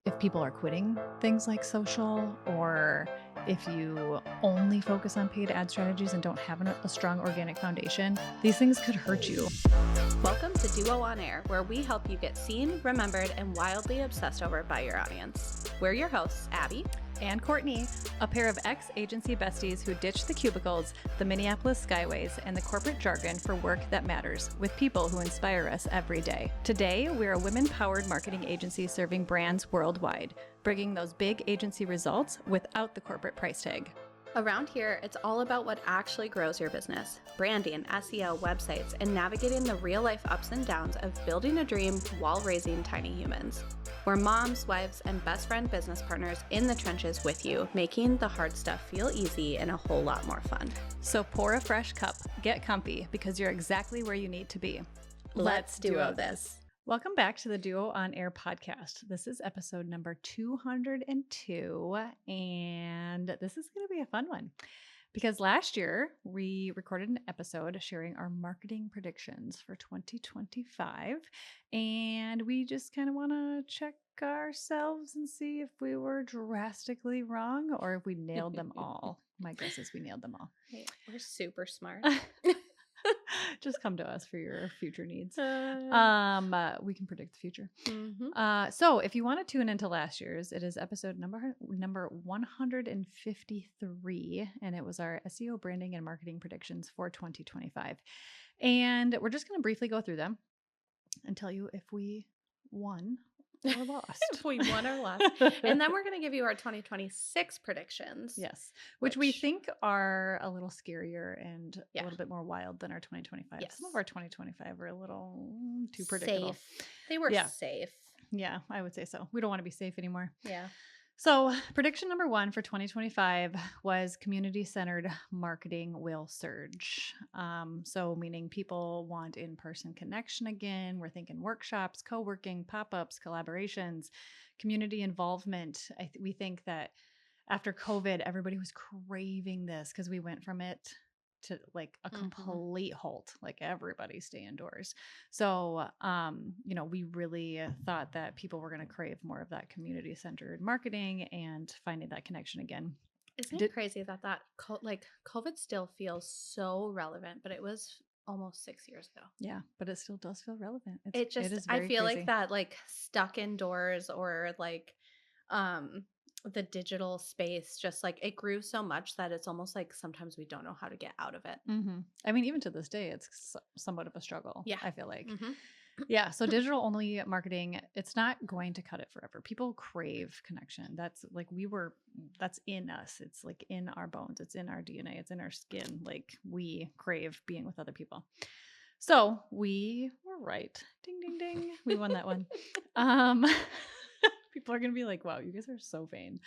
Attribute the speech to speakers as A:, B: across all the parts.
A: if people are quitting things like social, or if you only focus on paid ad strategies and don't have a strong organic foundation, these things could hurt you.
B: Welcome to Duo On Air, where we help you get seen, remembered, and wildly obsessed over by your audience. We're your hosts, Abby
A: And Courtney, a pair of ex-agency besties who ditched the cubicles, the Minneapolis skyways, and the corporate jargon for work that matters, with people who inspire us every day. Today, we're a women-powered marketing agency serving brands worldwide, bringing those big agency results without the corporate price tag.
B: Around here, it's all about what actually grows your business: branding, SEO, websites, and navigating the real-life ups and downs of building a dream while raising tiny humans. We're moms, wives, and best friend business partners in the trenches with you, making the hard stuff feel easy and a whole lot more fun.
A: So pour a fresh cup, get comfy, because you're exactly where you need to be.
B: Let's duo this.
A: Welcome back to the Duo On Air podcast. This is episode number 202, and this is going to be a fun one because last year we recorded an episode sharing our marketing predictions for 2025, and we just kind of want to check ourselves and see if we were drastically wrong or if we nailed them all. My guess is we nailed them all.
B: Hey, we're super smart.
A: Just come to us for your future needs. We can predict the future.
B: Mm-hmm.
A: So if you want to tune into last year's, it is episode number 153, and it was our SEO branding and marketing predictions for 2025. And we're just going to briefly go through them and tell you if we won or lost.
B: If we won or lost. And then we're going to give you our 2026 predictions.
A: Yes, which we think are a little scarier and a little bit more wild than our 2025.
B: Yes.
A: Some of our 2025 were a little too predictable.
B: Safe. They were safe.
A: Yeah, I would say so. We don't want to be safe anymore.
B: Yeah.
A: So prediction number 1 for 2025 was community-centered marketing will surge. So meaning people want in-person connection again. We're thinking workshops, co-working, pop-ups, collaborations, community involvement. We think that after COVID, everybody was craving this because we went from it to like a complete halt, like everybody stay indoors. So, we really thought that people were going to crave more of that community-centered marketing and finding that connection again.
B: Isn't it crazy that COVID still feels so relevant, but it was almost 6 years ago.
A: Yeah, but it still does feel relevant.
B: It is I feel
A: crazy.
B: like that, like stuck indoors or like, the digital space, just like it grew so much that it's almost like sometimes we don't know how to get out of it.
A: Mm-hmm. I mean, even to this day, it's somewhat of a struggle.
B: Yeah,
A: I feel like.
B: Mm-hmm.
A: Yeah. So digital only marketing, it's not going to cut it forever. People crave connection. That's in us. It's like in our bones. It's in our DNA. It's in our skin. Like we crave being with other people. So we were right. Ding, ding, ding. We won that one. People are going to be like, wow, you guys are so vain.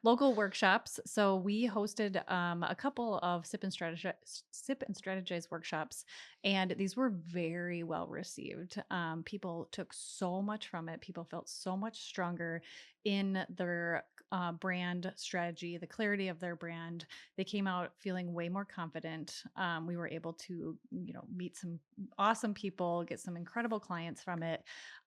A: Local workshops. So we hosted a couple of sip and strategize workshops, and these were very well received. People took so much from it. People felt so much stronger in their brand strategy, the clarity of their brand. They came out feeling way more confident. We were able to, meet some awesome people, get some incredible clients from it.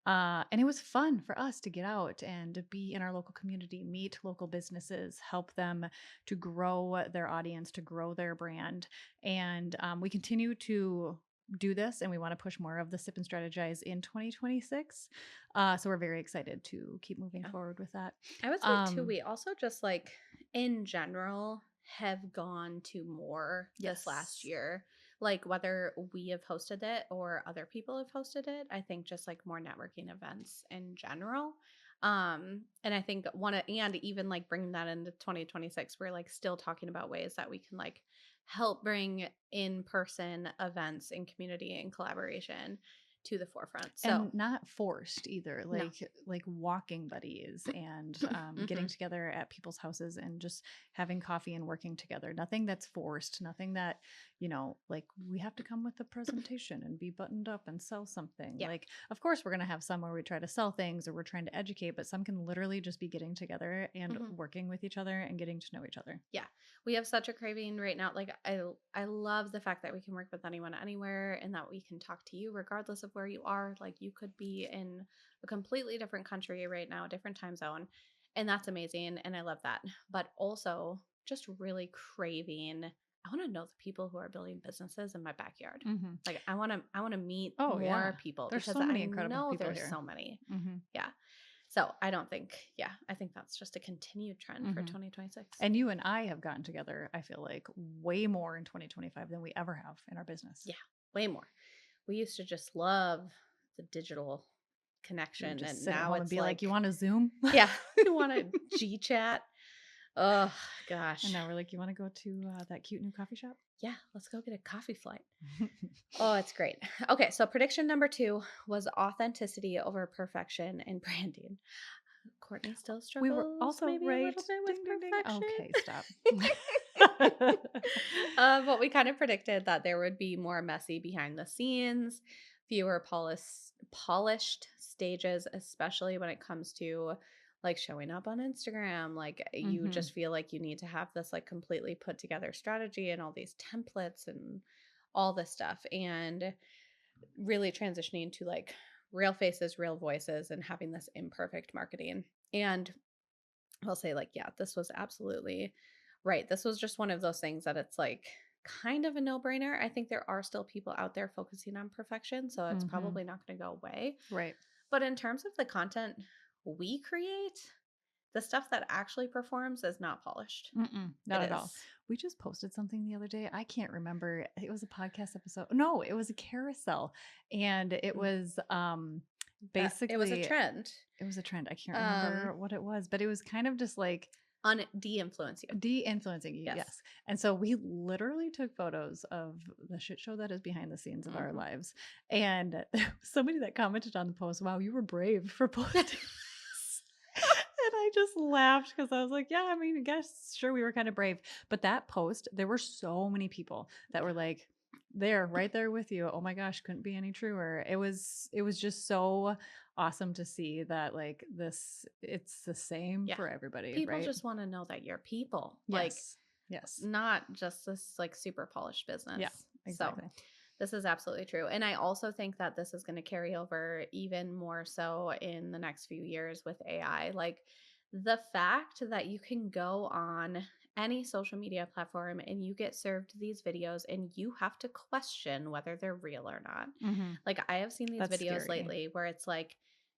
A: And it was fun for us to get out and be in our local community, meet local businesses, help them to grow their audience, to grow their brand. And we continue to do this, and we want to push more of the sip and strategize in 2026. So we're very excited to keep moving forward with that.
B: I would say too, we also just like in general have gone to more this last year. Like whether we have hosted it or other people have hosted it, I think just like more networking events in general. And I think and even like bringing that into 2026, we're like still talking about ways that we can like help bring in-person events and community and collaboration to the forefront. So
A: and not forced either, like walking buddies and getting together at people's houses and just having coffee and working together. Nothing that's forced, nothing that like we have to come with a presentation and be buttoned up and sell something.
B: Yeah.
A: Like, of course, we're going to have some where we try to sell things or we're trying to educate, but some can literally just be getting together and
B: Mhm.
A: working with each other and getting to know each other.
B: Yeah. We have such a craving right now. Like I love the fact that we can work with anyone anywhere and that we can talk to you regardless of where you are. Like you could be in a completely different country right now, different time zone. And that's amazing and I love that. But also just really craving I want to know the people who are building businesses in my backyard.
A: Hmm.
B: Like I want to meet
A: Oh, yeah.
B: more people
A: There's
B: because
A: so
B: I
A: many incredible
B: know
A: people
B: there's
A: here.
B: so many.
A: Hmm.
B: Yeah. So I don't think, yeah, I think that's just a continued trend for
A: Hmm.
B: 2026.
A: And you and I have gotten together, I feel like, way more in 2025 than we ever have in our business.
B: Yeah, way more. We used to just love the digital
A: We would
B: connection,
A: just
B: and
A: sit at
B: now
A: home and
B: it's
A: be like, "You
B: like,
A: want to Zoom?"
B: yeah, you want to G chat? Oh
A: And
B: gosh,
A: now we're like, "You want to go to that cute new coffee shop?"
B: yeah. Let's go get a coffee flight. Oh, it's great. Okay, so prediction number 2 was authenticity over perfection in branding. Courtney still
A: We were
B: struggles
A: also
B: maybe a little
A: right.
B: bit with
A: Ding, ding, ding.
B: perfection.
A: Okay, stop.
B: But we kind of predicted that there would be more messy behind the scenes, fewer polished stages, especially when it comes to like showing up on Instagram. Like you
A: Hmm.
B: just feel like you need to have this like completely put together strategy and all these templates and all this stuff. And really transitioning to like real faces, real voices, and having this imperfect marketing. And I'll say, like, yeah, this was absolutely right. This was just one of those things that it's like kind of a no brainer. I think there are still people out there focusing on perfection. So it's
A: Hmm.
B: probably not going to go away.
A: Right.
B: But in terms of the content we create, the stuff that actually performs is not polished.
A: Mm-mm,
B: It
A: not at all.
B: is.
A: We just posted something the other day. I can't remember. It was a podcast episode. No, it was a carousel. And it
B: Mm,
A: was
B: That it was a
A: basically
B: trend.
A: it was a trend. I can't
B: Um,
A: remember what it was, but it was kind of just like
B: on de-influence you.
A: de-influencing you,
B: Yes.
A: yes. And so we literally took photos of the shit show that is behind the scenes of our
B: Hmm.
A: lives. And there was somebody that commented on the post, "Wow, you were brave for posting this." And I just laughed because I was like, yeah, I mean, I guess sure we were kind of brave. But that post, there were so many people that were like, there, right there with you. Oh my gosh, couldn't be any truer. It was just so awesome to see that like this it's the same
B: Yeah.
A: for everybody,
B: People
A: right?
B: just want to know that you're people. Like
A: Yes. Yes.
B: not just this like super polished
A: Yeah,
B: business. So
A: exactly.
B: this is absolutely true. And I also think that this is going to carry over even more so in the next few years with AI. Like the fact that you can go on any social media platform and you get served these videos and you have to question whether they're real or not.
A: Hmm.
B: Like I have seen these
A: That's
B: videos
A: scary.
B: lately where it's like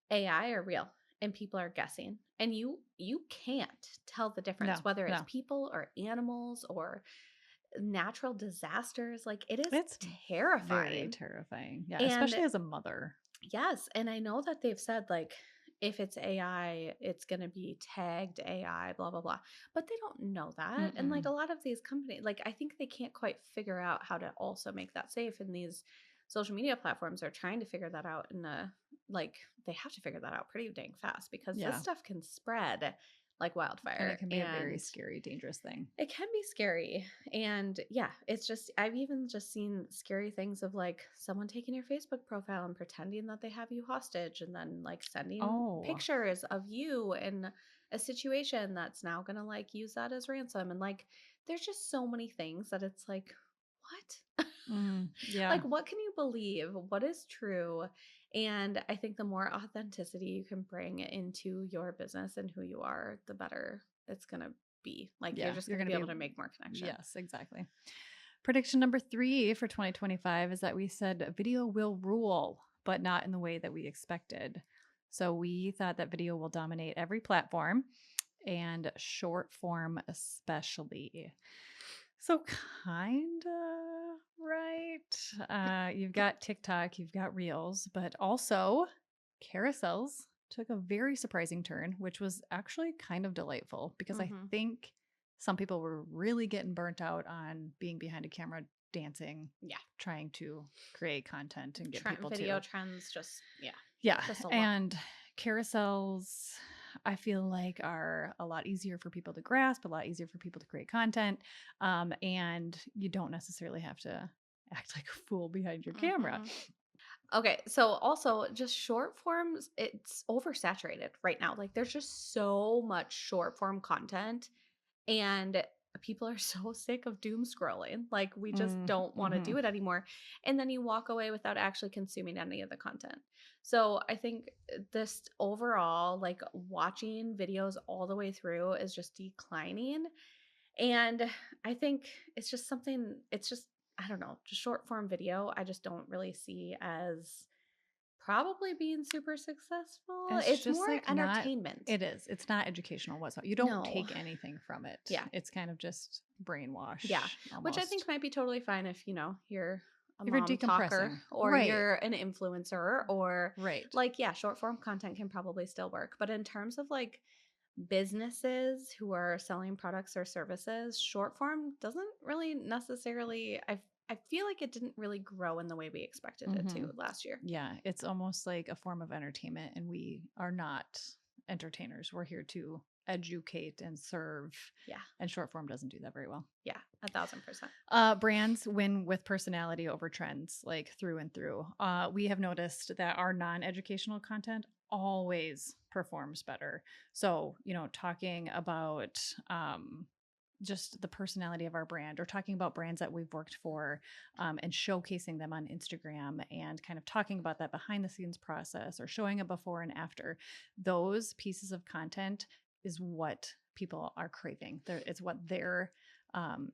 B: AI or real and people are guessing and you can't tell the difference
A: No,
B: whether it's
A: no.
B: people or animals or natural disasters. Like it is
A: It's very
B: terrifying.
A: terrifying. Yeah,
B: And
A: especially as a mother.
B: yes, and I know that they've said like if it's AI, it's going to be tagged AI, blah blah blah. But they don't know that. And like a
A: Mm-mm.
B: lot of these companies, like I think they can't quite figure out how to also make that safe, and these social media platforms are trying to figure that out in a like they have to figure that out pretty dang fast because this
A: Yeah.
B: stuff can spread like
A: And it
B: wildfire
A: can be a very
B: and
A: scary, dangerous thing.
B: it can be scary. And yeah, it's just, I've even just seen scary things of like someone taking your Facebook profile and pretending that they have you hostage and then like sending
A: Oh.
B: pictures of you in a situation that's now going to like use that as ransom. And like, there's just so many things that it's like, what?
A: Mm, yeah.
B: Like, what can you believe? What is true? And I think the more authenticity you can bring into your business and who you are, the better it's going to be. Like, you're
A: Yeah.
B: just
A: You're
B: going to
A: going
B: be
A: to be,
B: able to make more connection.
A: yes, exactly. Prediction number 3 for 2025 is that we said video will rule, but not in the way that we expected. So we thought that video will dominate every platform and short form, especially. So, kind of right. You've got TikTok, you've got Reels, but also carousels took a very surprising turn, which was actually kind of delightful because I
B: Hmm.
A: think some people were really getting burnt out on being behind a camera dancing,
B: Yeah.
A: trying to create content and get people
B: Video
A: to.
B: trends, just, yeah,
A: Yeah.
B: just a lot.
A: And carousels, I feel like are a lot easier for people to grasp, a lot easier for people to create content. And you don't necessarily have to act like a fool behind your camera.
B: Mhm. Okay, so also just short forms, it's oversaturated right now. Like there's just so much short form content and people are so sick of doom scrolling. Like we just don't want to
A: Mm-hmm.
B: do it anymore. And then you walk away without actually consuming any of the content. So I think this overall, like watching videos all the way through is just declining. And I think it's just something, it's just, I don't know, just short form video. I just don't really see as probably being super successful.
A: It's
B: It's
A: just
B: more
A: like not,
B: entertainment.
A: it is. It's not educational whatsoever. You don't
B: No.
A: take anything from it.
B: Yeah.
A: It's kind of just
B: Yeah.
A: brainwash
B: Which I think
A: almost.
B: might be totally fine if, you're a
A: If you're
B: mom talker
A: decompressing.
B: or
A: Right.
B: you're an influencer or
A: Right.
B: like, yeah, short form content can probably still work. But in terms of like businesses who are selling products or services, short form doesn't really necessarily, I feel like it didn't really grow in the way we expected it
A: Mm-hmm.
B: to last year.
A: Yeah, it's almost like a form of entertainment, and we are not entertainers. We're here to educate and serve,
B: Yeah.
A: and short form doesn't do that very well.
B: Yeah. 1,000%.
A: Brands win with personality over trends, like through and through. We have noticed that our non-educational content always performs better. So, talking about just the personality of our brand, or talking about brands that we've worked for, and showcasing them on Instagram, and kind of talking about that behind the scenes process, or showing a before and after. Those pieces of content is what people are craving. It's what they're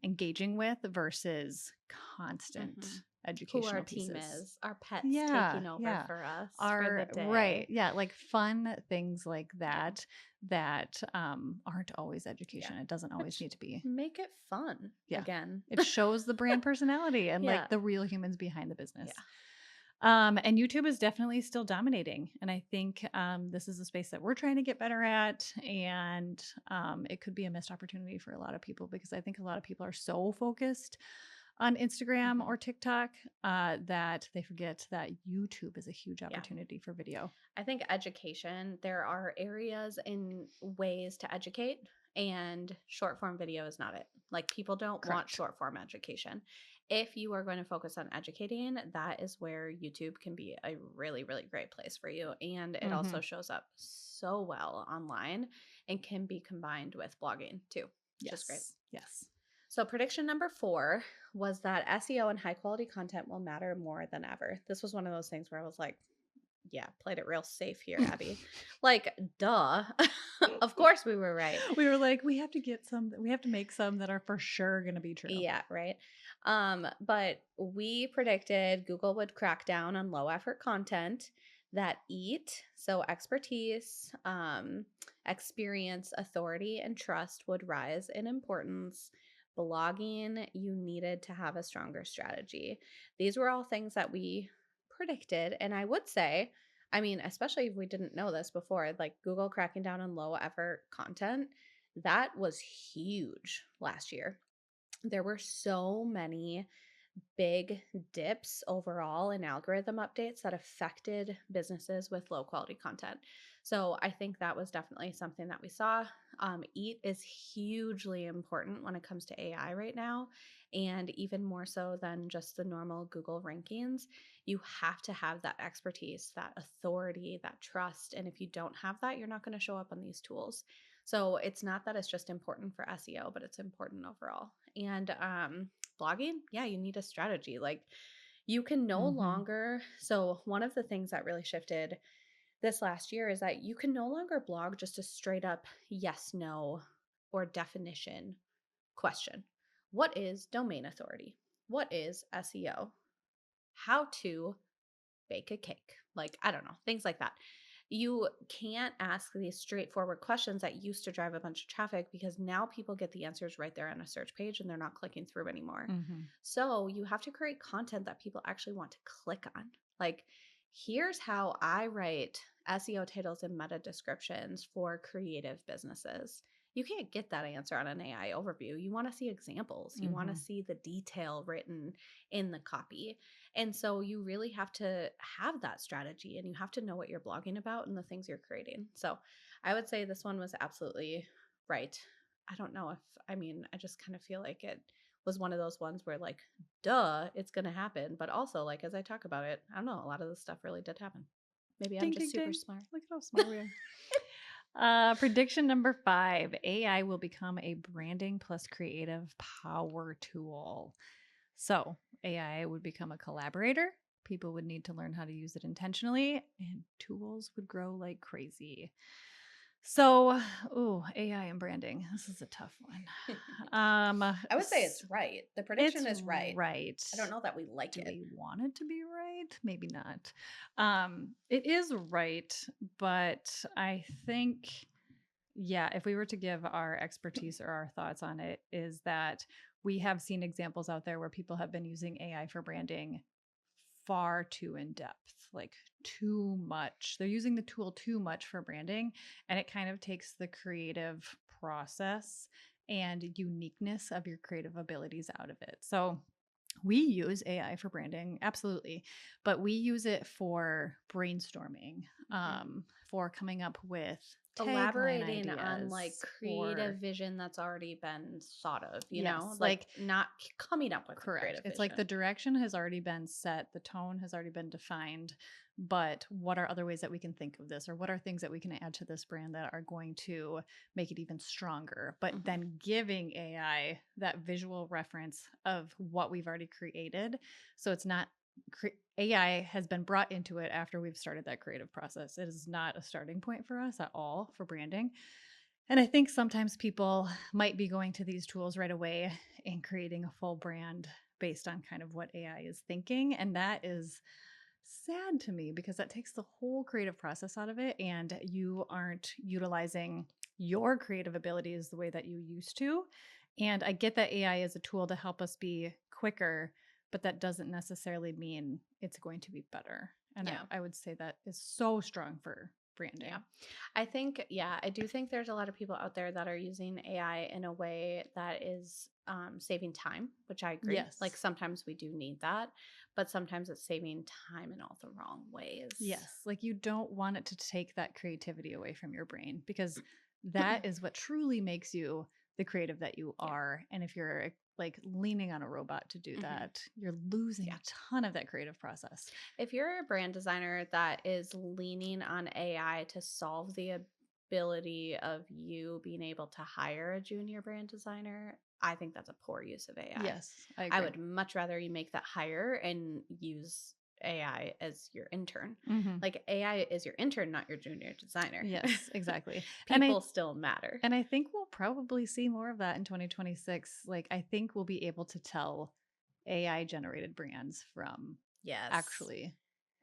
A: engaging with versus constant
B: Hmm. Who our
A: educational
B: team
A: pieces.
B: is, our pets
A: Yeah,
B: taking over
A: yeah.
B: for us for the
A: Are right.
B: day.
A: Yeah, like fun things like
B: Yeah.
A: that aren't always
B: Yeah.
A: education. It doesn't always
B: Which
A: need to be.
B: make it fun
A: Yeah.
B: again.
A: It shows the brand personality and
B: Yeah.
A: like the real humans behind the
B: Yeah.
A: business. And YouTube is definitely still dominating. And I think this is a space that we're trying to get better at. And it could be a missed opportunity for a lot of people, because I think a lot of people are so focused on Instagram
B: Mhm.
A: or TikTok that they forget that YouTube is a huge
B: Yeah.
A: opportunity for video.
B: I think education, there are areas and ways to educate, and short form video is not it. Like, people don't want
A: Correct.
B: short form education. If you are going to focus on educating, that is where YouTube can be a really, really great place for you. And it
A: Hmm.
B: also shows up so well online and can be combined with blogging too, which is great.
A: Yes. Yes.
B: So, prediction number 4 was that SEO and high quality content will matter more than ever. This was one of those things where I was like, yeah, played it real safe here, Abby. Like, duh. Of course we were right.
A: We were like, we have to make some that are for sure going to be true.
B: Yeah, right. But we predicted Google would crack down on low effort content that eat. So expertise, experience, authority, and trust would rise in importance. Blogging, you needed to have a stronger strategy. These were all things that we predicted. And I would say, I mean, especially if we didn't know this before, like Google cracking down on low effort content, that was huge last year. There were so many big dips overall in algorithm updates that affected businesses with low quality content. So I think that was definitely something that we saw. EAT is hugely important when it comes to AI right now, and even more so than just the normal Google rankings. You have to have that expertise, that authority, that trust. And if you don't have that, you're not going to show up on these tools. So it's not that it's just important for SEO, but it's important overall. And blogging, yeah, you need a strategy. Like, you can no
A: Hmm.
B: longer, so one of the things that really shifted this last year is that you can no longer blog just a straight up yes, no, or definition question. What is domain authority? What is SEO? How to bake a cake? Like, I don't know, things like that. You can't ask these straightforward questions that used to drive a bunch of traffic, because now people get the answers right there on a search page and they're not clicking through anymore.
A: Hmm.
B: So you have to create content that people actually want to click on. Like, here's how I write SEO titles and meta descriptions for creative businesses. You can't get that answer on an AI overview. You want to see examples, you want to
A: Hmm.
B: see the detail written in the copy. And so you really have to have that strategy and you have to know what you're blogging about and the things you're creating. So I would say this one was absolutely right. I don't know if, I mean, I just kind of feel like it was one of those ones where, like, duh, it's going to happen. But also, like, as I talk about it, I don't know, a lot of this stuff really did happen. Maybe I'm
A: Ding,
B: just
A: ding,
B: super
A: ding.
B: smart.
A: Look at how smart we are. Prediction number 5, AI will become a branding plus creative power tool. So, AI would become a collaborator. People would need to learn how to use it intentionally, and tools would grow like crazy. So, ooh, AI and branding. This is a tough one.
B: I would say it's right. The
A: It's
B: prediction is right.
A: right.
B: I don't know that we like
A: Do
B: it.
A: we want it to be right? Maybe not. It is right, but I think, yeah, if we were to give our expertise or our thoughts on it, is that we have seen examples out there where people have been using AI for branding far too in depth, like too much. They're using the tool too much for branding, and it kind of takes the creative process and uniqueness of your creative abilities out of it. So, we use AI for branding, absolutely, but we use it for brainstorming,
B: Mhm.
A: for coming up with tagline
B: Elaborating on, like,
A: ideas,
B: creative
A: or
B: vision that's already been thought of, you know?
A: yes,
B: Like,
A: like
B: not coming up with a
A: correct.
B: creative
A: It's like the
B: vision.
A: direction has already been set, the tone has already been defined, but what are other ways that we can think of this? Or what are things that we can add to this brand that are going to make it even stronger? But
B: Mhm.
A: then giving AI that visual reference of what we've already created. So it's not, AI has been brought into it after we've started that creative process. It is not a starting point for us at all for branding. And I think sometimes people might be going to these tools right away and creating a full brand based on kind of what AI is thinking. And that is sad to me because that takes the whole creative process out of it. And you aren't utilizing your creative abilities the way that you used to. And I get that AI is a tool to help us be quicker, but that doesn't necessarily mean it's going to be better. And
B: Yeah.
A: I would say that is so strong for
B: Yeah.
A: branding.
B: I think, yeah, I do think there's a lot of people out there that are using AI in a way that is saving time, which I agree. Like,
A: Yes.
B: sometimes we do need that, but sometimes it's saving time in all the wrong ways.
A: Yes, like you don't want it to take that creativity away from your brain because that is what truly makes you the creative that you
B: Yeah.
A: are. And if you're like leaning on a robot to do
B: Hmm.
A: that, you're losing
B: Yeah.
A: a ton of that creative process.
B: If you're a brand designer that is leaning on AI to solve the ability of you being able to hire a junior brand designer, I think that's a poor use of AI.
A: Yes, I
B: I
A: agree.
B: would much rather you make that hire and use AI as your intern.
A: Hmm.
B: Like, AI is your intern, not your junior designer.
A: Yes, exactly. And I
B: People still matter.
A: and I think we'll probably see more of that in 2026. Like I think we'll be able to tell AI generated brands from
B: Yes.
A: actually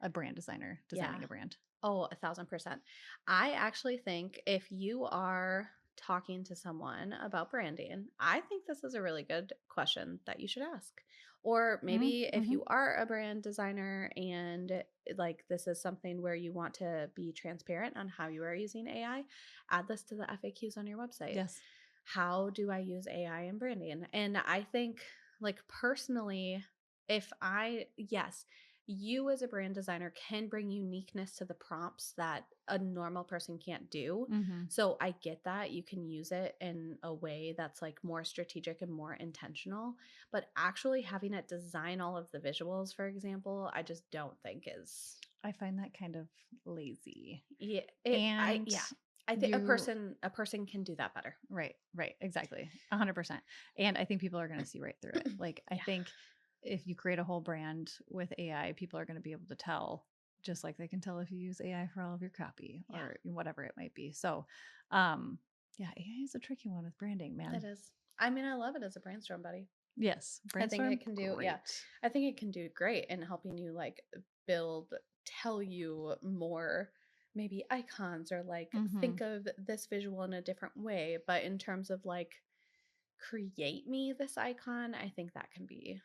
A: a brand designer
B: Yeah.
A: designing a brand.
B: Oh, 1,000%. I actually think if you are talking to someone about branding, I think this is a really good question that you should ask. Or maybe if
A: Mm-hmm.
B: you are a brand designer and, like, this is something where you want to be transparent on how you are using AI, add this to the FAQs on your website.
A: Yes.
B: How do I use AI in branding? And I think, like, personally, yes, you as a brand designer can bring uniqueness to the prompts that a normal person can't do.
A: Mhm.
B: So I get that you can use it in a way that's, like, more strategic and more intentional, but actually having it design all of the visuals, for example, I just don't think is.
A: I find that kind of lazy.
B: Yeah,
A: And
B: yeah. I think
A: you
B: a person can do that better.
A: right, right, exactly. 100%. And I think people are going to see right through it. Like I
B: Yeah.
A: think if you create a whole brand with AI, people are going to be able to tell just like they can tell if you use AI for all of your copy
B: Yeah.
A: or whatever it might be. So, um yeah, AI is a tricky one with branding,
B: It
A: man.
B: is. I mean, I love it as a brainstorm buddy.
A: Yes,
B: I think
A: brainstorm
B: it can do, yeah.
A: great.
B: I think it can do great in helping you, like, tell you more, maybe icons, or, like, think
A: Mhm.
B: of this visual in a different way. But in terms of, like, create me this icon, I think that can be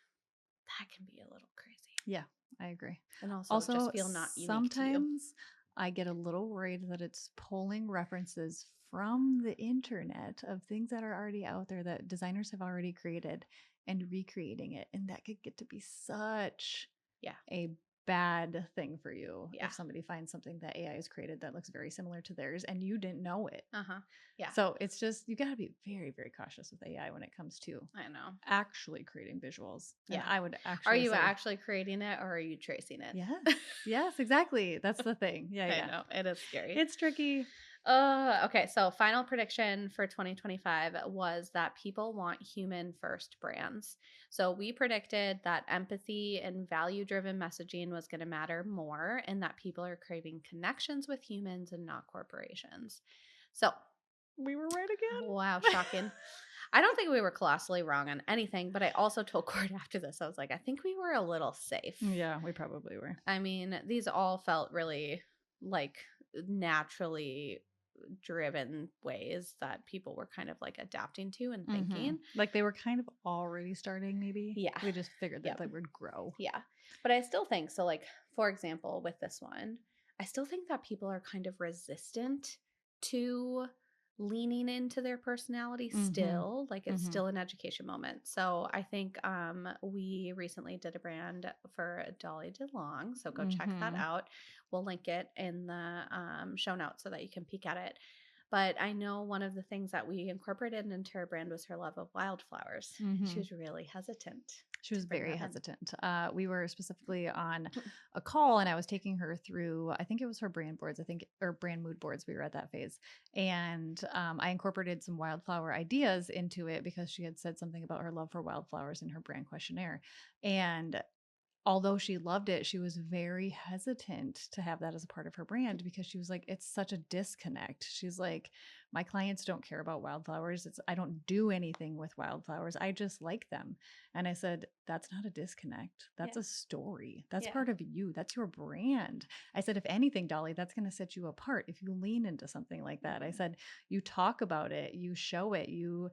B: a little crazy
A: Yeah, I agree.
B: and also just
A: Also,
B: feel not unique to you.
A: sometimes I get a little worried that it's pulling references from the internet of things that are already out there that designers have already created and recreating it. And that could get to be such
B: Yeah.
A: a bad thing for you
B: Yeah.
A: if somebody finds something that AI has created that looks very similar to theirs and you didn't know it.
B: Uh-huh. Yeah.
A: So it's just, you got to be very, very cautious with AI when it comes to
B: I know.
A: actually creating visuals. And
B: Yeah.
A: I would
B: Are
A: actually
B: you
A: say,
B: actually creating it or are you tracing it?
A: yes, yes, exactly. That's the thing. Yeah,
B: I
A: yeah.
B: know. It is scary.
A: It's tricky.
B: Okay, so final prediction for 2025 was that people want human first brands. So we predicted that empathy and value driven messaging was going to matter more and that people are craving connections with humans and not corporations. So,
A: We were right again.
B: wow, shocking. I don't think we were colossally wrong on anything, but I also told Court after this, I was like, I think we were a little safe.
A: Yeah, we probably were.
B: I mean, these all felt really like naturally driven ways that people were kind of like adapting to and thinking.
A: Like they were kind of already starting, maybe.
B: Yeah.
A: We just figured that
B: Yep.
A: they would grow.
B: Yeah. But I still think so, like, for example, with this one, I still think that people are kind of resistant to leaning into their personality
A: Mhm.
B: still. Like it's
A: Mhm.
B: still an education moment. So I think we recently did a brand for Dolly DeLong. So go check that
A: Mhm.
B: out. We'll link it in the show notes so that you can peek at it. But I know one of the things that we incorporated into her brand was her love of wildflowers. She
A: Mhm.
B: was really hesitant
A: She
B: to
A: was
B: bring
A: very
B: that in.
A: hesitant. We were specifically on a call and I was taking her through, I think it was her brand boards, I think, or brand mood boards. We were at that phase. And I incorporated some wildflower ideas into it because she had said something about her love for wildflowers in her brand questionnaire. And although she loved it, she was very hesitant to have that as a part of her brand because she was like, it's such a disconnect. She's like, my clients don't care about wildflowers. I don't do anything with wildflowers. I just like them. And I said, that's not a disconnect. That's
B: Yeah.
A: a story. That's
B: Yeah.
A: part of you. That's your brand. I said, if anything, Dolly, that's going to set you apart if you lean into something like that. I
B: Mhm.
A: said, you talk about it, you show it, you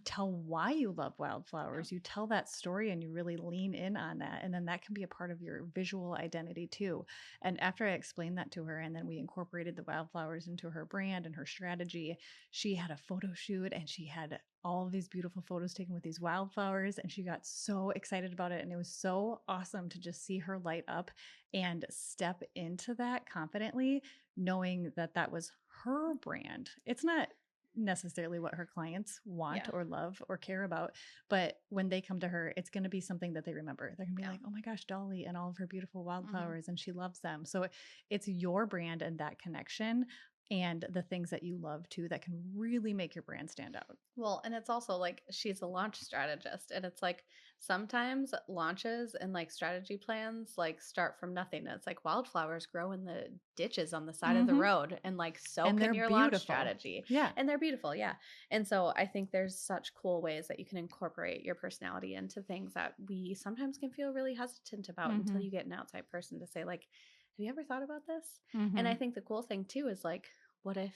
A: tell why you love
B: Yeah.
A: wildflowers. You tell that story and you really lean in on that. And then that can be a part of your visual identity too. And after I explained that to her, and then we incorporated the wildflowers into her brand and her strategy, she had a photo shoot and she had all of these beautiful photos taken with these wildflowers. And she got so excited about it. And it was so awesome to just see her light up and step into that confidently, knowing that that was her brand. It's not necessarily what her clients want
B: Yeah.
A: or love or care about. But when they come to her, it's going to be something that they remember. They're going to be
B: Yeah.
A: like, oh my gosh, Dolly and all of her beautiful
B: Mhm.
A: wildflowers, and she loves them. So it's your brand and that connection and the things that you love too that can really make your brand stand out.
B: Well, and it's also like she's a launch strategist, and it's like sometimes launches and like strategy plans like start from nothing. It's like wildflowers grow in the ditches on the side of the
A: Mm-hmm.
B: road, and like so
A: And
B: can
A: they're
B: your launch
A: beautiful.
B: strategy.
A: Yeah.
B: And they're beautiful, yeah. And so I think there's such cool ways that you can incorporate your personality into things that we sometimes can feel really hesitant about until
A: Mm-hmm.
B: you get an outside person to say, like, have you ever thought about this? And
A: Mm-hmm.
B: I think the cool thing too is like, what if,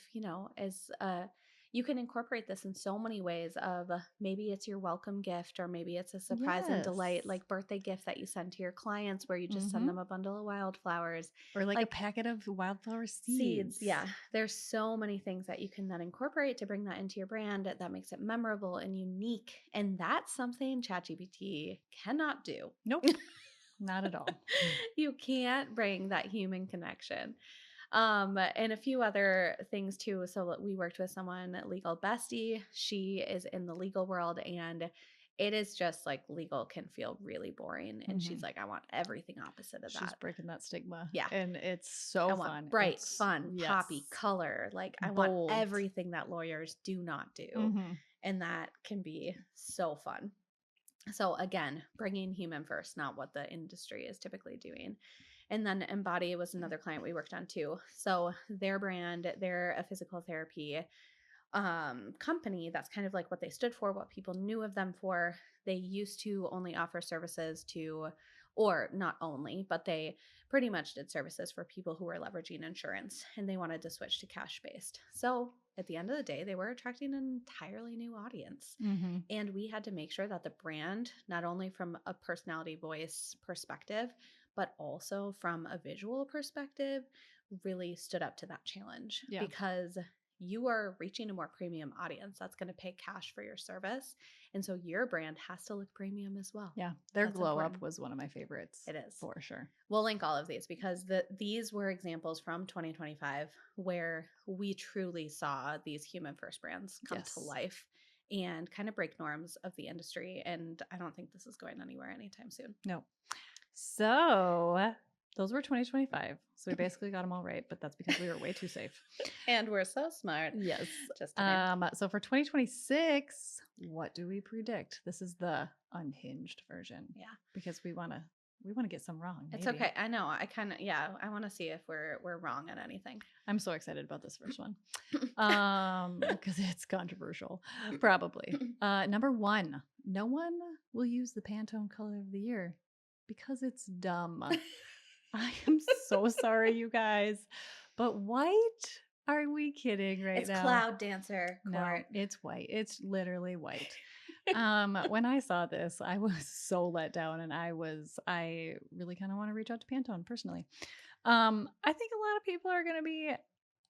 B: as you can incorporate this in so many ways of maybe it's your welcome gift or maybe it's a surprise and delight
A: Yes.
B: like birthday gift that you send to your clients where you just send
A: Mm-hmm.
B: them a bundle of wildflowers,
A: Or like a
B: like
A: packet of wildflower
B: seeds.
A: seeds.
B: Yeah, there's so many things that you can then incorporate to bring that into your brand that makes it memorable and unique, and that's something ChatGPT cannot do.
A: Nope. Not at all.
B: You can't bring that human connection. And a few other things too. So we worked with someone, legal bestie. She is in the legal world and it is just like legal can feel really boring. And
A: Mm-hmm.
B: she's like, I want everything opposite of
A: She's
B: that.
A: breaking that stigma,
B: Yeah.
A: and it's
B: I
A: so
B: want
A: fun.
B: bright,
A: It's
B: fun, poppy
A: yes,
B: color. Like I want
A: bold.
B: everything that lawyers do not do.
A: Mhm.
B: And that can be so fun. So again, bringing human first, not what the industry is typically doing. And then Embody was another client we worked on too. So their brand, they're a physical therapy company. That's kind of like what they stood for, what people knew of them for. They used to only offer services to, or not only, but they pretty much did services for people who were leveraging insurance and they wanted to switch to cash based. So at the end of the day, they were attracting an entirely new audience.
A: Mhm.
B: And we had to make sure that the brand, not only from a personality voice perspective, but also from a visual perspective, really stood up to that challenge
A: Yeah.
B: because you are reaching a more premium audience that's going to pay cash for your service. And so your brand has to look premium as well.
A: Yeah. Their
B: That's
A: glow up
B: important.
A: was one of my favorites.
B: It is.
A: For sure.
B: We'll link all of these because these were examples from 2025 where we truly saw these human first brands come to
A: Yes.
B: life and kind of break norms of the industry. And I don't think this is going anywhere anytime soon.
A: No. So those were 2025. So we basically got them all right, but that's because we were way too safe.
B: And we're so smart.
A: Yes.
B: Just kidding.
A: So for 2026, what do we predict? This is the unhinged version.
B: Yeah.
A: Because we want to get some wrong.
B: It's
A: maybe.
B: okay. I know. I kind of I want to see if we're wrong on anything.
A: I'm so excited about this first one. Because it's controversial. Probably. Number 1, no one will use the Pantone color of the year because it's dumb. I am so sorry, you guys. But white? Are we kidding right
B: It's
A: now?
B: Cloud Dancer,
A: No,
B: Court.
A: it's white. It's literally white. When I saw this, I was so let down, and I really kind of want to reach out to Pantone personally. I think a lot of people are going to be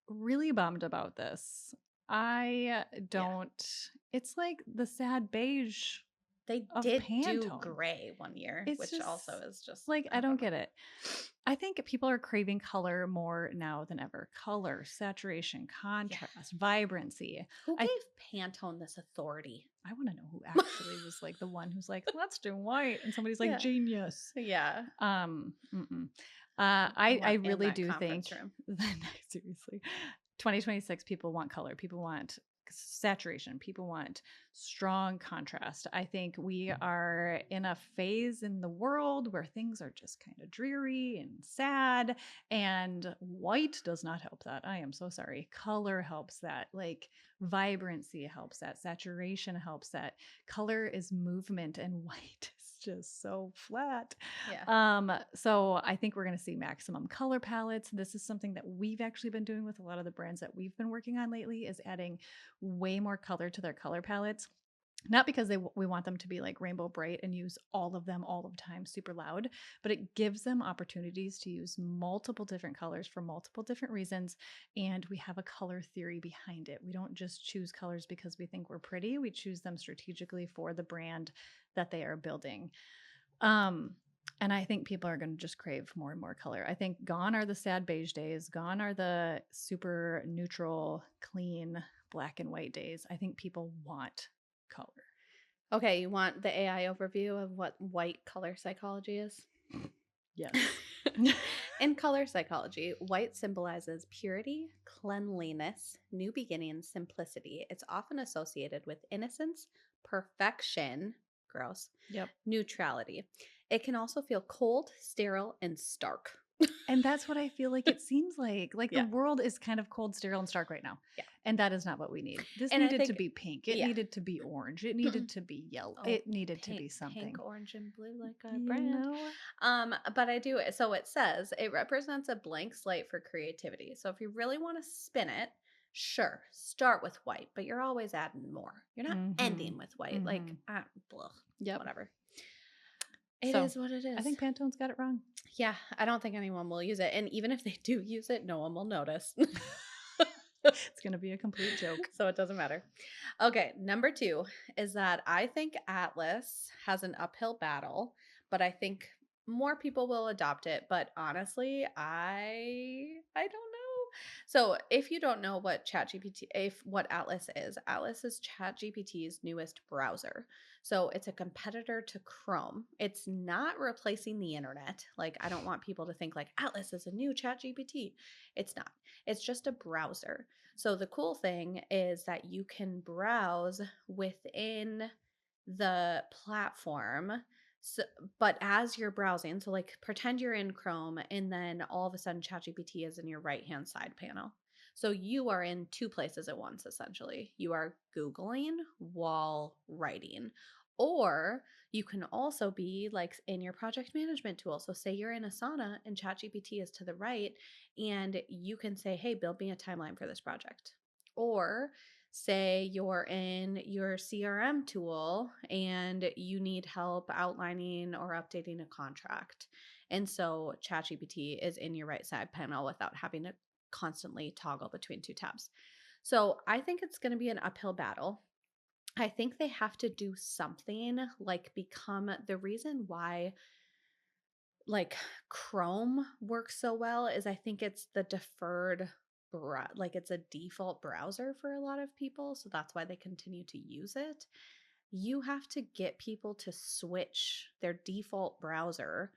A: really bummed about this. I don't. It's like the sad beige
B: They
A: of
B: did do
A: Pantone.
B: gray one year,
A: It's
B: which
A: just,
B: also is just
A: like, I don't get it. I think people are craving color more now than ever. Color, saturation, contrast, vibrancy.
B: Who
A: I
B: gave Pantone this authority?
A: I want to know who actually was like the one who's like, let's do white, and somebody's like,
B: Yeah.
A: genius.
B: Yeah.
A: I
B: In
A: really
B: that
A: do
B: conference
A: think
B: room.
A: seriously, 2026 people want color. People want saturation. People want strong contrast. I think we are in a phase in the world where things are just kind of dreary and sad, and white does not help that. I am so sorry. Color helps that. Like, vibrancy helps that. Saturation helps that. Color is movement, and white is just so flat.
B: Yeah.
A: So I think we're going to see maximum color palettes. This is something that we've actually been doing with a lot of the brands that we've been working on lately, is adding way more color to their color palettes. Not because we want them to be like rainbow bright and use all of them all of the time super loud, but it gives them opportunities to use multiple different colors for multiple different reasons. And we have a color theory behind it. We don't just choose colors because we think we're pretty. We choose them strategically for the brand that they are building. And I think people are going to just crave more and more color. I think gone are the sad beige days. Gone are the super neutral, clean black and white days. I think people want color.
B: Okay, you want the AI overview of what white color psychology is?
A: Yes.
B: In color psychology, white symbolizes purity, cleanliness, new beginnings, simplicity. It's often associated with innocence, perfection, gross,
A: Yep.
B: neutrality. It can also feel cold, sterile, and stark.
A: And that's what I feel like it seems like. Like,
B: Yeah.
A: the world is kind of cold, sterile, and stark right now.
B: Yeah.
A: And that is not what we need. This
B: And I
A: needed to
B: think-
A: be pink. It
B: yeah.
A: needed to be orange. It needed to be yellow.
B: Oh,
A: it needed to
B: pink,
A: be something.
B: pink, orange, and blue, like our
A: You
B: brand.
A: know?
B: But I do. So it says it represents a blank slate for creativity. So if you really want to spin it, sure, start with white, but you're always adding more. You're not ending with white. Like, blah,
A: Yep.
B: whatever. It is what it is.
A: I think Pantone's got it wrong.
B: Yeah, I don't think anyone will use it. And even if they do use it, no one will notice.
A: It's going to be a complete joke.
B: So it doesn't matter. Okay, number 2 is that I think Atlas has an uphill battle, but I think more people will adopt it. But honestly, I don't know. So if you don't know what what Atlas is ChatGPT's newest browser. So it's a competitor to Chrome. It's not replacing the internet. Like, I don't want people to think like Atlas is a new ChatGPT. It's not. It's just a browser. So the cool thing is that you can browse within the platform. So, but as you're browsing, so like pretend you're in Chrome and then all of a sudden ChatGPT is in your right-hand side panel. So you are in 2 places at once, essentially. You are Googling while writing. Or you can also be like in your project management tool. So say you're in Asana and ChatGPT is to the right, and you can say, hey, build me a timeline for this project. Or say you're in your CRM tool and you need help outlining or updating a contract. And so ChatGPT is in your right side panel without having to constantly toggle between 2 tabs. So I think it's going to be an uphill battle. I think they have to do something like become the reason why like Chrome works so well is I think it's the deferred like it's a default browser for a lot of people, so that's why they continue to use it. You have to get people to switch their default browser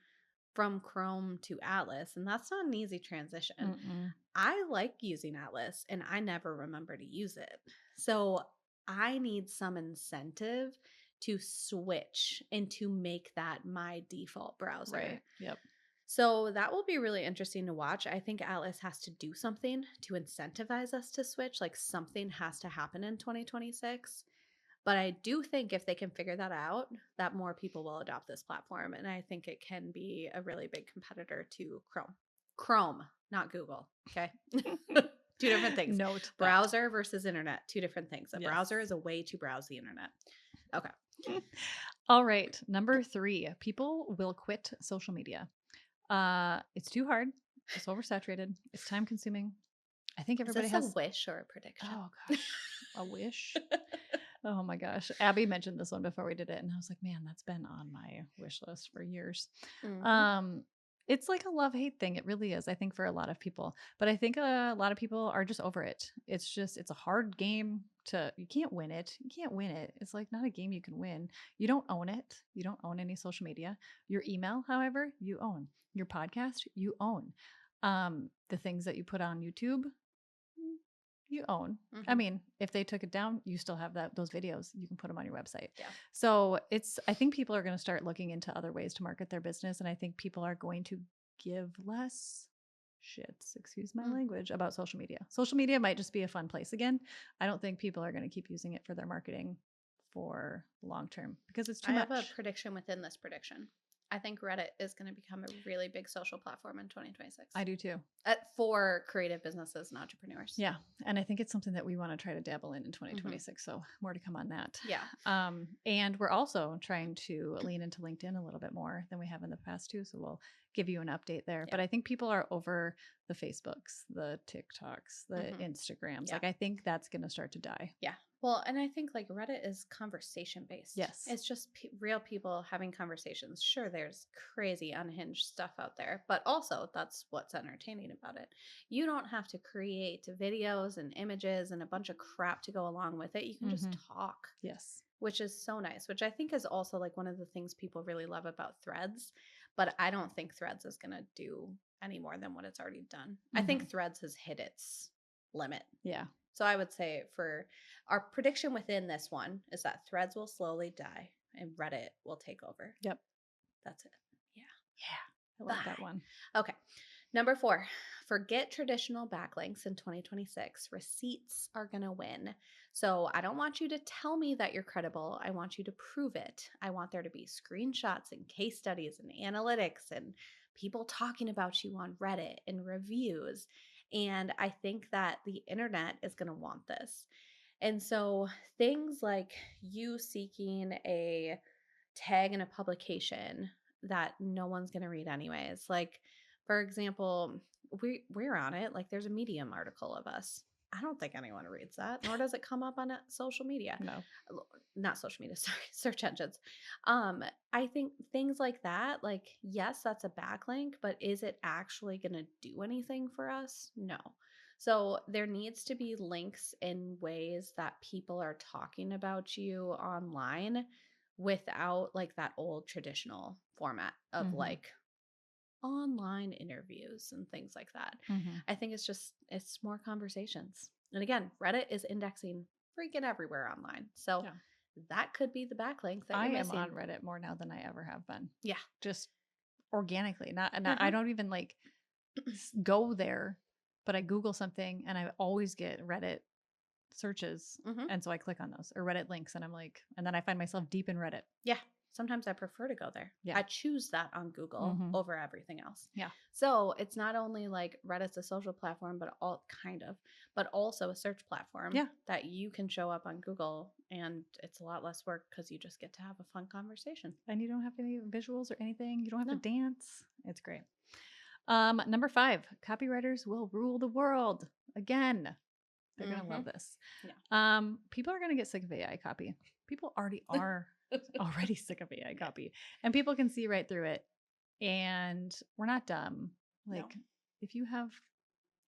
B: from Chrome to Atlas, and that's not an easy transition.
A: Mm-mm.
B: I like using Atlas and I never remember to use it. So I need some incentive to switch and to make that my default browser.
A: Right. Yep.
B: So that will be really interesting to watch. I think Atlas has to do something to incentivize us to switch. Like something has to happen in 2026. But I do think if they can figure that out, that more people will adopt this platform. And I think it can be a really big competitor to Chrome. Chrome, not Google. Okay. Two different things.
A: Note that.
B: Browser versus internet, two different things. A
A: Yes.
B: browser is a way to browse the internet. Okay.
A: All right. Number 3, people will quit social media. It's too hard. It's oversaturated. It's time consuming. I think
B: Is
A: everybody
B: this a
A: has,
B: wish or a prediction?
A: oh gosh, a wish. Oh my gosh. Abby mentioned this one before we did it. And I was like, man, that's been on my wish list for years.
B: Hmm.
A: Um, it's like a love hate thing. It really is, I think, for a lot of people. But I think a lot of people are just over it. It's a hard game you can't win it. You can't win it. It's like not a game you can win. You don't own it. You don't own any social media. Your email, however, you own. Your podcast, you own. The things that you put on YouTube, you own. I
B: Hmm.
A: mean, if they took it down, you still have those videos. You can put them on your website.
B: Yeah.
A: So I think people are going to start looking into other ways to market their business. And I think people are going to give less shits, excuse my
B: Mm.
A: language, about social media. Social media might just be a fun place again. I don't think people are going to keep using it for their marketing for long term because it's too
B: I have a
A: much.
B: prediction within this prediction. I think Reddit is going to become a really big social platform in 2026
A: I do too.
B: for creative businesses and entrepreneurs.
A: Yeah. And I think it's something that we want to try to dabble in
B: Mhm.
A: 2026. So more to come on that.
B: Yeah.
A: And we're also trying to lean into LinkedIn a little bit more than we have in the past too. So we'll give you an update there. But
B: Yeah.
A: I think people are over the Facebooks, the TikToks, the
B: Mhm.
A: Instagrams.
B: Yeah.
A: Like I think that's going to start to die.
B: Yeah. Well, and I think like Reddit is conversation based.
A: Yes.
B: It's just real people having conversations. Sure, there's crazy unhinged stuff out there, but also that's what's entertaining about it. You don't have to create videos and images and a bunch of crap to go along with it. You can just
A: Mm-hmm.
B: talk,
A: Yes.
B: which is so nice, which I think is also like one of the things people really love about Threads. But I don't think Threads is going to do any more than what it's already done. I
A: Mm-hmm.
B: think Threads has hit its limit.
A: Yeah.
B: So I would say for our prediction within this one is that Threads will slowly die and Reddit will take over.
A: Yep.
B: That's it. Yeah.
A: Yeah. I like that
B: Bye.
A: one.
B: Okay. Number 4, forget traditional backlinks in 2026. Receipts are going to win. So I don't want you to tell me that you're credible. I want you to prove it. I want there to be screenshots and case studies and analytics and people talking about you on Reddit and reviews. And I think that the internet is going to want this. And so things like you seeking a tag in a publication that no one's going to read anyways. Like for example, we're on it. Like there's a Medium article of us. I don't think anyone reads that, nor does it come up on social media.
A: No.
B: Not social media, sorry, search engines. I think things like that, like yes, that's a backlink, but is it actually going to do anything for us? No. So there needs to be links in ways that people are talking about you online without like that old traditional format of
A: Mm-hmm.
B: like online interviews and things like that.
A: Mm-hmm.
B: I think it's more conversations. And again, Reddit is indexing freaking everywhere online. So
A: Yeah.
B: that could be the backlink that
A: I
B: you're
A: am on
B: missing.
A: Reddit more now than I ever have been.
B: Yeah.
A: Just organically. Not I
B: Uh-huh.
A: don't even like go there, but I Google something and I always get Reddit searches.
B: Hmm.
A: And so I click on those or Reddit links and I'm like, and then I find myself deep in Reddit.
B: Yeah. Sometimes I prefer to go there.
A: Yeah.
B: I choose that on Google
A: Mm-hmm.
B: over everything else.
A: Yeah.
B: So it's not only like Reddit's a social platform, but also a search platform
A: Yeah.
B: that you can show up on Google and it's a lot less work because you just get to have a fun conversation.
A: And you don't have any visuals or anything. You don't have
B: No.
A: to dance. It's great. Number 5, copywriters will rule the world again. They're going to love
B: Mhm.
A: this.
B: Yeah.
A: People are going to get sick of AI copy. People already are already sick of AI
B: Yeah.
A: copy, and people can see right through it. And we're not dumb.
B: No.
A: Like, if you have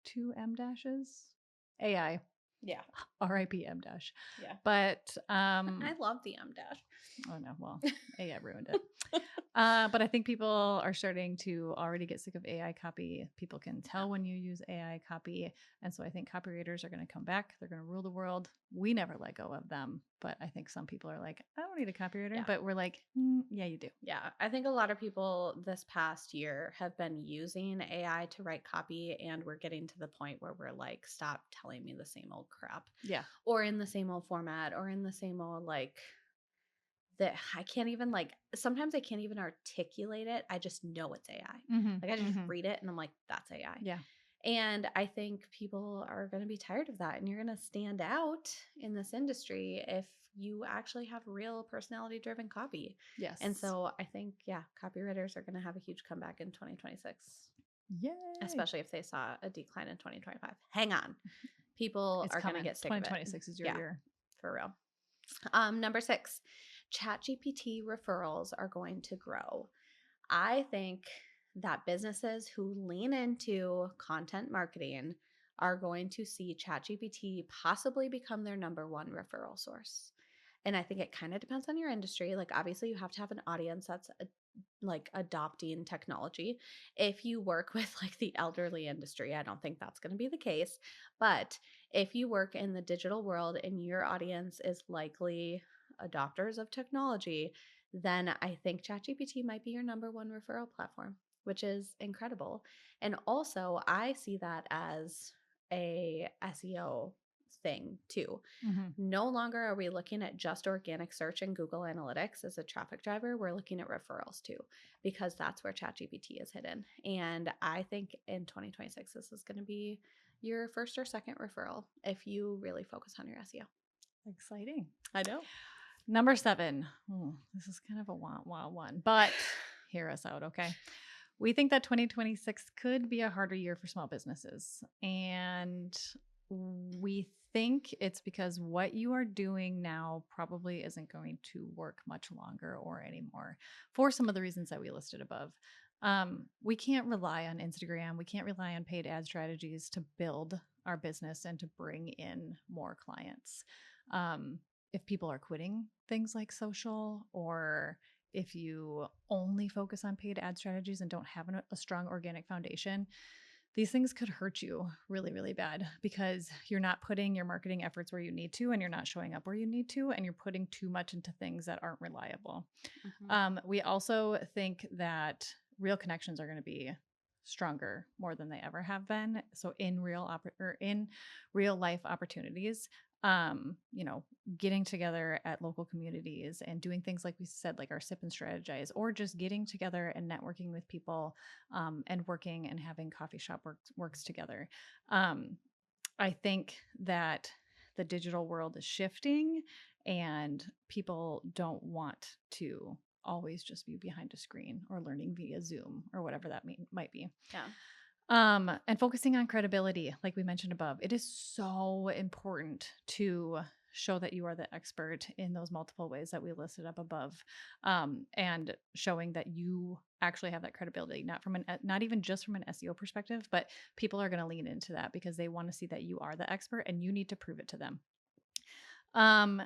A: two M dashes, AI,
B: Yeah.
A: RIP M dash.
B: Yeah.
A: But
B: I love the M dash.
A: oh no, well, AI ruined it. But I think people are starting to already get sick of AI copy. People can
B: Yeah.
A: tell when you use AI copy. And so I think copywriters are going to come back. They're going to rule the world. We never let go of them. But I think some people are like, I don't need a copywriter.
B: Yeah.
A: But we're like, yeah, you do.
B: Yeah. I think a lot of people this past year have been using AI to write copy, and we're getting to the point where we're like, stop telling me the same old crap
A: Yeah.
B: or in the same old format or in the same old like that I can't even like sometimes I can't even articulate it. I just know it's AI.
A: Mm-hmm.
B: Like I just
A: Mm-hmm.
B: read it and I'm like, that's AI.
A: Yeah.
B: And I think people are going to be tired of that. And you're going to stand out in this industry if you actually have real personality driven copy.
A: Yes.
B: And so I think, yeah, copywriters are going to have a huge comeback in 2026,
A: Yay.
B: especially if they saw a decline in 2025. Hang on. People
A: It's
B: are going to
A: coming.
B: get sick of it.
A: 2026 is your
B: Yeah,
A: year.
B: for real. Number 6, ChatGPT referrals are going to grow. I think that businesses who lean into content marketing are going to see ChatGPT possibly become their number one referral source. And I think it kind of depends on your industry. Like, obviously, you have to have an audience that's like adopting technology. If you work with like the elderly industry, I don't think that's going to be the case. But if you work in the digital world and your audience is likely adopters of technology, then I think ChatGPT might be your number one referral platform, which is incredible. And also, I see that as a SEO thing too.
A: Mm-hmm.
B: No longer are we looking at just organic search and Google Analytics as a traffic driver. We're looking at referrals too, because that's where ChatGPT is hidden. And I think in 2026, this is going to be your first or second referral if you really focus on your SEO.
A: Exciting.
B: I know.
A: Number 7. This is kind of a wah one, but hear us out, okay? We think that 2026 could be a harder year for small businesses. And we think it's because what you are doing now probably isn't going to work much longer or anymore for some of the reasons that we listed above. We can't rely on Instagram. We can't rely on paid ad strategies to build our business and to bring in more clients. If people are quitting things like social, or if you only focus on paid ad strategies and don't have a strong organic foundation, these things could hurt you really, really bad because you're not putting your marketing efforts where you need to, and you're not showing up where you need to, and you're putting too much into things that aren't reliable. We also think that real connections are going to be stronger more than they ever have been. So in in real life opportunities, you know, getting together at local communities and doing things like we said, like our sip and strategize, or just getting together and networking with people, and working and having coffee shop works together. I think that the digital world is shifting, and people don't want to always just be behind a screen or learning via Zoom or whatever that might be.
B: Yeah.
A: And focusing on credibility, like we mentioned above, it is so important to show that you are the expert in those multiple ways that we listed up above, and showing that you actually have that credibility, not even just from an SEO perspective, but people are going to lean into that because they want to see that you are the expert and you need to prove it to them. Um,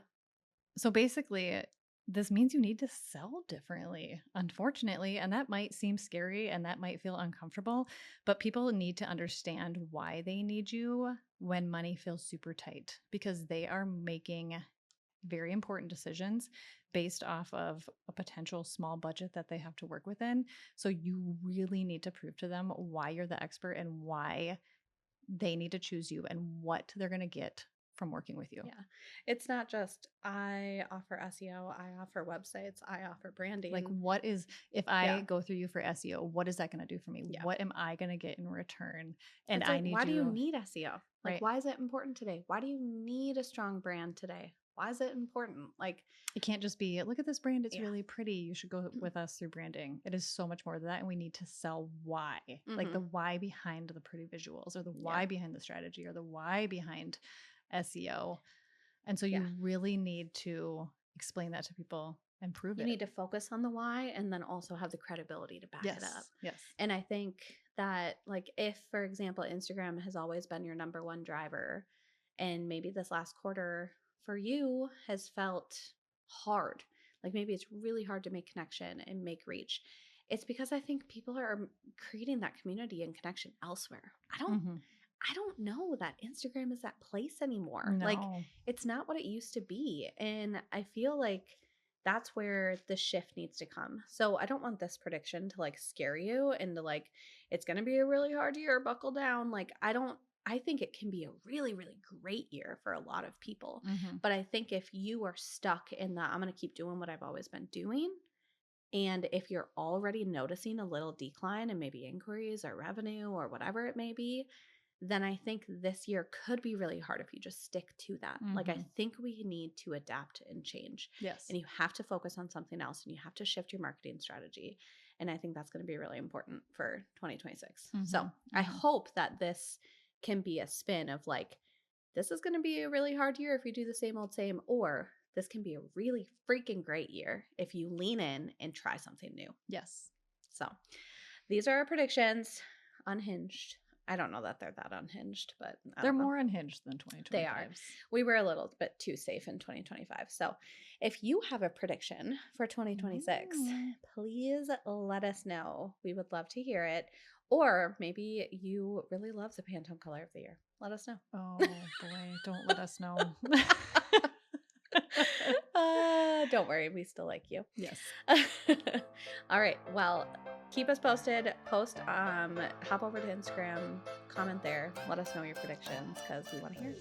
A: so basically, this means you need to sell differently, unfortunately. And that might seem scary and that might feel uncomfortable, but people need to understand why they need you when money feels super tight, because they are making very important decisions based off of a potential small budget that they have to work within. So you really need to prove to them why you're the expert and why they need to choose you and what they're going to get from working with you.
B: Yeah. It's not just I offer SEO, I offer websites, I offer
A: Like,
B: branding.
A: what is, if
B: Yeah.
A: I go through you for SEO, what is that going to do for me?
B: Yeah.
A: What am I going to get in return? And
B: It's
A: I
B: like,
A: need
B: why do you
A: you,
B: need SEO? Like,
A: right?
B: why is it important today? Why do you need a strong brand today? Why is it important? Like,
A: it can't just be, look at this brand, it's
B: yeah.
A: really pretty, you should go with us through branding. It is so much more than that, and we need to sell why. Like the why behind the pretty visuals, or the why behind the strategy, or the why behind SEO. And so you really need to explain that to people and prove
B: You
A: it.
B: need to focus on the why and then also have the credibility to back it up.
A: Yes.
B: And I think that, like, if, for example, Instagram has always been your number one driver, and maybe this last quarter for you has felt hard, like maybe it's really hard to make connection and make reach, it's because I think people are creating that community and connection elsewhere. I don't know that Instagram is that place anymore. Like,
A: No.
B: it's not what it used to be. And I feel like that's where the shift needs to come. So I don't want this prediction to like scare you into like, it's going to be a really hard year, buckle down. Like, I think it can be a really, really great year for a lot of people. But I think if you are stuck in the, I'm going to keep doing what I've always been doing, and if you're already noticing a little decline in maybe inquiries or revenue or whatever it may be, then I think this year could be really hard if you just stick to that. Like, I think we need to adapt and change.
A: Yes.
B: And you have to focus on something else, and you have to shift your marketing strategy. And I think that's going to be really important for 2026. So I hope that this can be a spin of like, this is going to be a really hard year if you do the same old same, or this can be a really freaking great year if you lean in and try something new.
A: Yes.
B: So these are our predictions. Unhinged. I don't know that they're that unhinged, but
A: they're more unhinged than 2025.
B: They are. We were a little bit too safe in 2025. So if you have a prediction for 2026, please let us know. We would love to hear it. Or maybe you really love the Pantone color of the year. Let us know.
A: Oh boy, don't let us know.
B: Don't worry, we still like you.
A: Yes.
B: All right. Well, keep us posted. Hop over to Instagram, comment there. Let us know your predictions because we want to hear.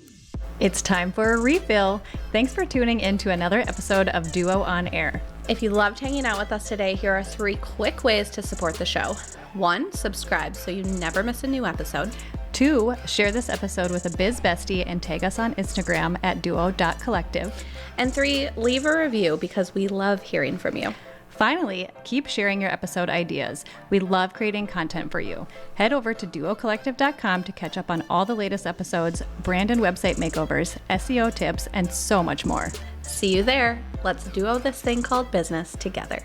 A: It's time for a refill. Thanks for tuning in to another episode of Duo on Air.
B: If you loved hanging out with us today, here are 3 quick ways to support the show. 1, subscribe so you never miss a new episode.
A: 2, share this episode with a biz bestie and tag us on Instagram at duo.collective.
B: And 3, leave a review because we love hearing from you.
A: Finally, keep sharing your episode ideas. We love creating content for you. Head over to duocollective.com to catch up on all the latest episodes, brand and website makeovers, SEO tips, and so much more.
B: See you there. Let's duo this thing called business together.